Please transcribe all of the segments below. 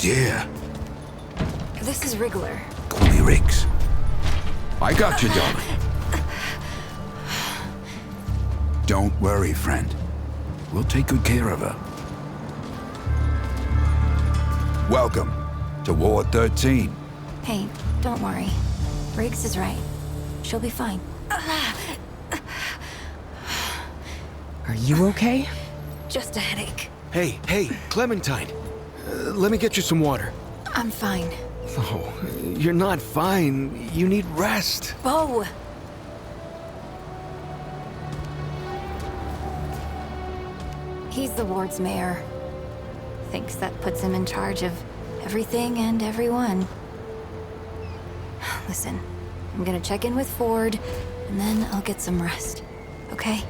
dear. This is Wriggler. Call me Riggs. I got you, darling. Don't worry, friend. We'll take good care of her. Welcome to Ward 13. Hey, don't worry. Riggs is right. She'll be fine. Are you okay? Just a headache. Hey, Clementine. Let me get you some water. I'm fine. Oh, you're not fine. You need rest. Bo! He's the ward's mayor. Thinks that puts him in charge of everything and everyone. Listen, I'm gonna check in with Ford, and then I'll get some rest. Okay?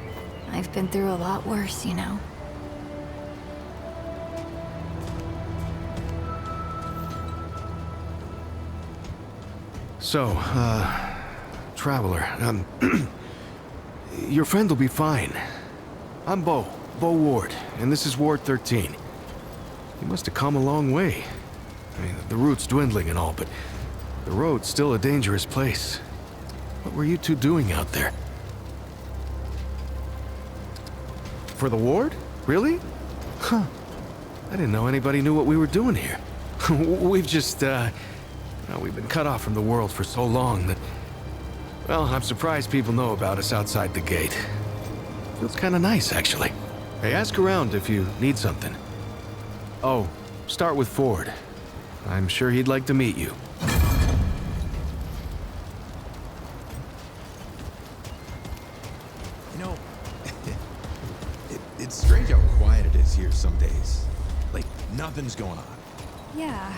I've been through a lot worse, you know. So, Traveler, your friend will be fine. I'm Bo Ward, and this is Ward 13. You must have come a long way. I mean, the route's dwindling and all, but the road's still a dangerous place. What were you two doing out there? For the ward? Really? Huh. I didn't know anybody knew what we were doing here. We've just, we've been cut off from the world for so long that, well, I'm surprised people know about us outside the gate. Feels kind of nice, actually. Hey, ask around if you need something. Oh, start with Ford. I'm sure he'd like to meet you. You know, it's strange how quiet it is here some days. Like, nothing's going on. Yeah.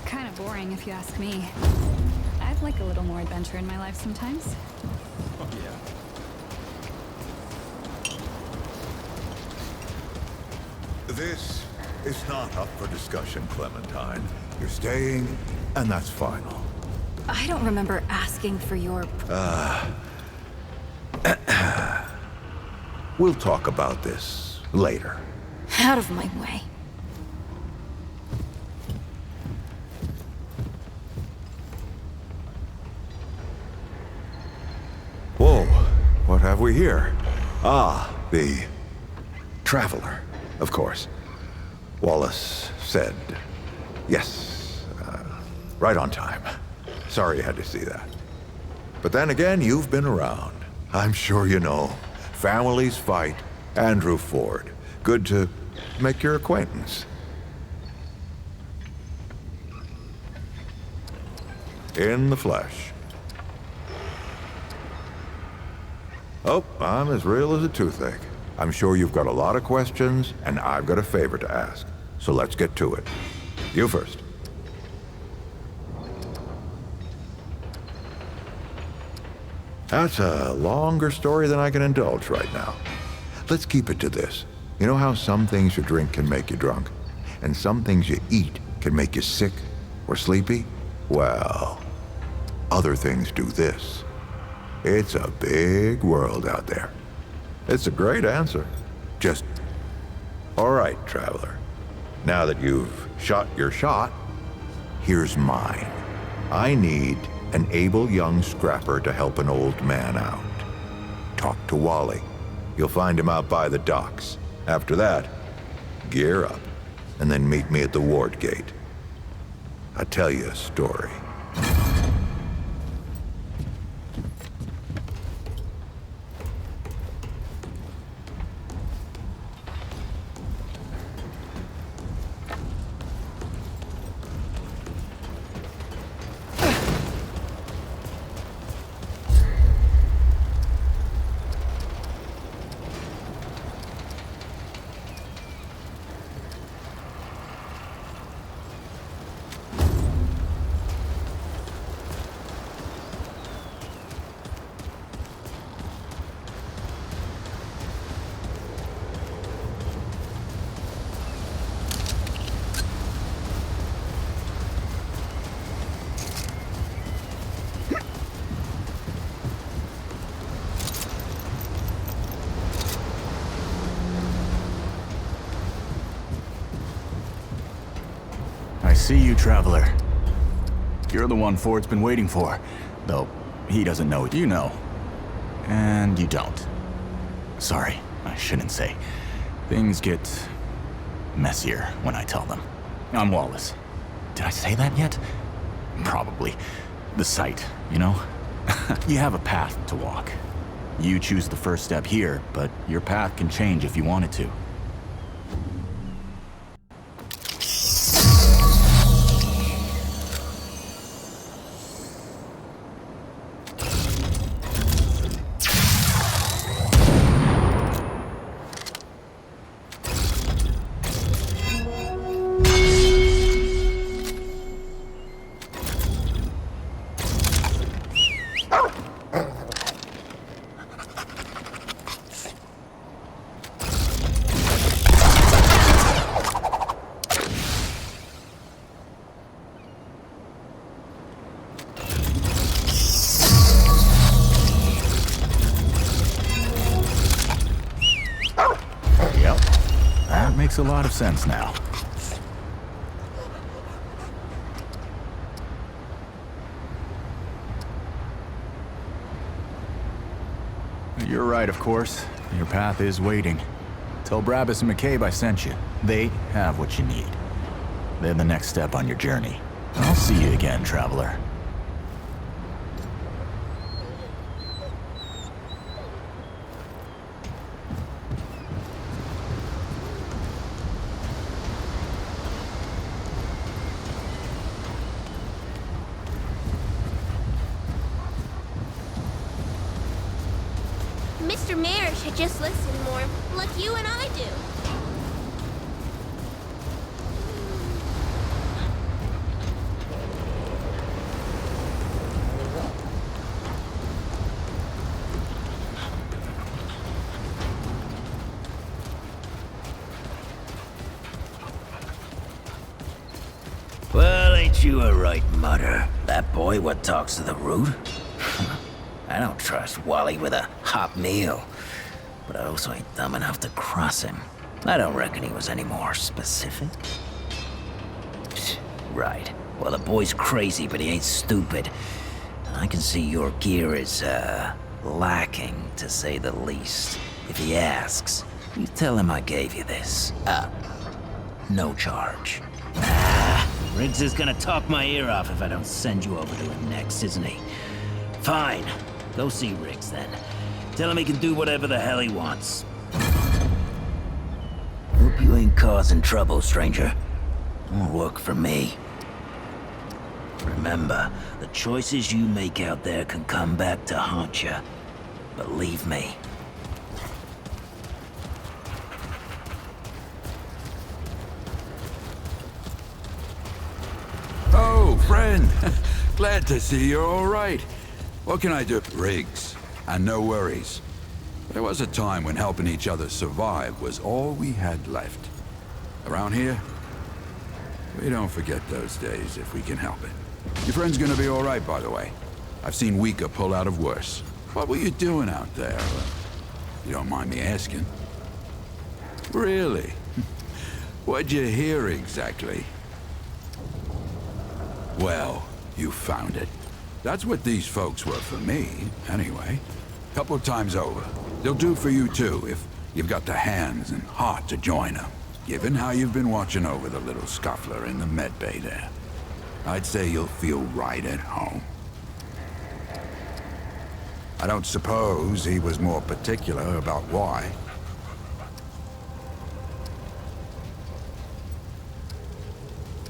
Kind of boring if you ask me. I'd like a little more adventure in my life sometimes. Oh, yeah. This is not up for discussion, Clementine. You're staying, and that's final. I don't remember asking for your... We'll talk about this later. Out of my way. Whoa, what have we here? Ah, the Traveler, of course. Wallace said yes, right on time. Sorry you had to see that. But then again, you've been around. I'm sure you know. Families fight. Andrew Ford. Good to make your acquaintance. In the flesh. Oh, I'm as real as a toothache. I'm sure you've got a lot of questions, and I've got a favor to ask. So let's get to it. You first. That's a longer story than I can indulge right now. Let's keep it to this. You know how some things you drink can make you drunk, and some things you eat can make you sick or sleepy? Well, other things do this. It's a big world out there. It's a great answer. Just, all right, Traveler. Now that you've shot your shot, here's mine. I need an able young scrapper to help an old man out. Talk to Wally. You'll find him out by the docks. After that, gear up, and then meet me at the ward gate. I'll tell you a story. see you, Traveler. You're the one Ford's been waiting for. Though, he doesn't know you know. And you don't. Sorry, I shouldn't say. Things get messier when I tell them. I'm Wallace. Did I say that yet? Probably. The site, you know? You have a path to walk. You choose the first step here, but your path can change if you wanted to. Makes a lot of sense now. You're right, of course. Your path is waiting. Tell Brabus and McCabe I sent you. They have what you need. They're the next step on your journey. I'll see you again, Traveler. Mr. Mayor should just listen more, like you and I do. Well, ain't you a right mutter? That boy what talks to the root? I don't trust Wally with a hot meal. But I also ain't dumb enough to cross him. I don't reckon he was any more specific. Right. Well, the boy's crazy, but he ain't stupid. I can see your gear is, lacking, to say the least. If he asks, you tell him I gave you this. No charge. Riggs is gonna talk my ear off if I don't send you over to him next, isn't he? Fine. Go see Riggs, then. Tell him he can do whatever the hell he wants. Hope you ain't causing trouble, stranger. Won't work for me. Remember, the choices you make out there can come back to haunt you. Believe me. Oh, friend. Glad to see you're all right. What can I do? Riggs. And no worries. There was a time when helping each other survive was all we had left. Around here, we don't forget those days if we can help it. Your friend's gonna be all right, by the way. I've seen weaker pull out of worse. What were you doing out there? You don't mind me asking. Really? What'd you hear exactly? Well, you found it. That's what these folks were for me, anyway. Couple times over. They'll do for you too, if you've got the hands and heart to join them. Given how you've been watching over the little scuffler in the med bay there, I'd say you'll feel right at home. I don't suppose he was more particular about why.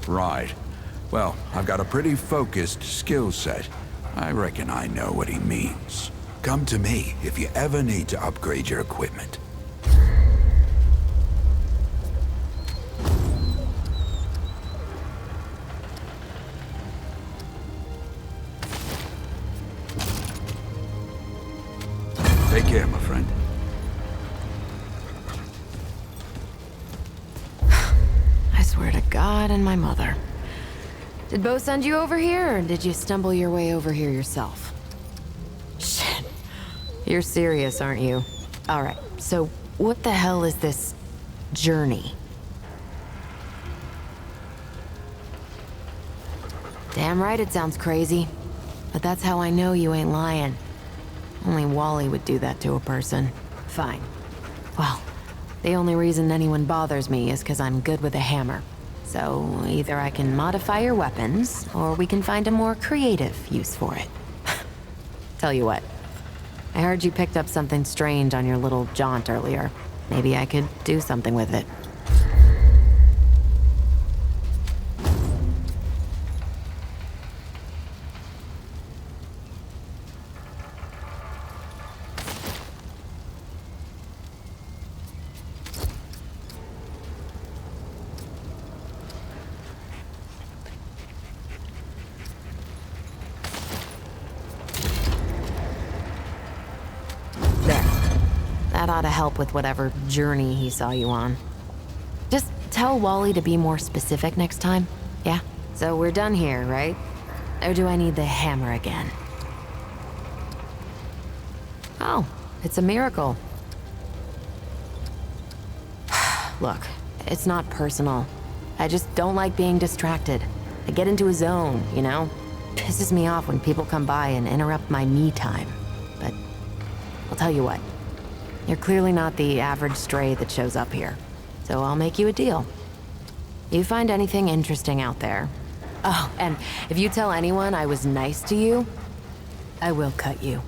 Right. Well, I've got a pretty focused skill set. I reckon I know what he means. Come to me if you ever need to upgrade your equipment. Take care, my friend. I swear to God and my mother. Did Bo send you over here, or did you stumble your way over here yourself? Shit. You're serious, aren't you? Alright, so what the hell is this journey? Damn right it sounds crazy. But that's how I know you ain't lying. Only Wally would do that to a person. Fine. Well, the only reason anyone bothers me is because I'm good with a hammer. So either I can modify your weapons, or we can find a more creative use for it. Tell you what, I heard you picked up something strange on your little jaunt earlier. Maybe I could do something with it. That ought to help with whatever journey he saw you on. Just tell Wally to be more specific next time, yeah? So we're done here, right? Or do I need the hammer again? Oh, it's a miracle. Look, it's not personal. I just don't like being distracted. I get into a zone, you know? Pisses me off when people come by and interrupt my me time. But I'll tell you what. You're clearly not the average stray that shows up here. So I'll make you a deal. You find anything interesting out there? Oh, and if you tell anyone I was nice to you, I will cut you.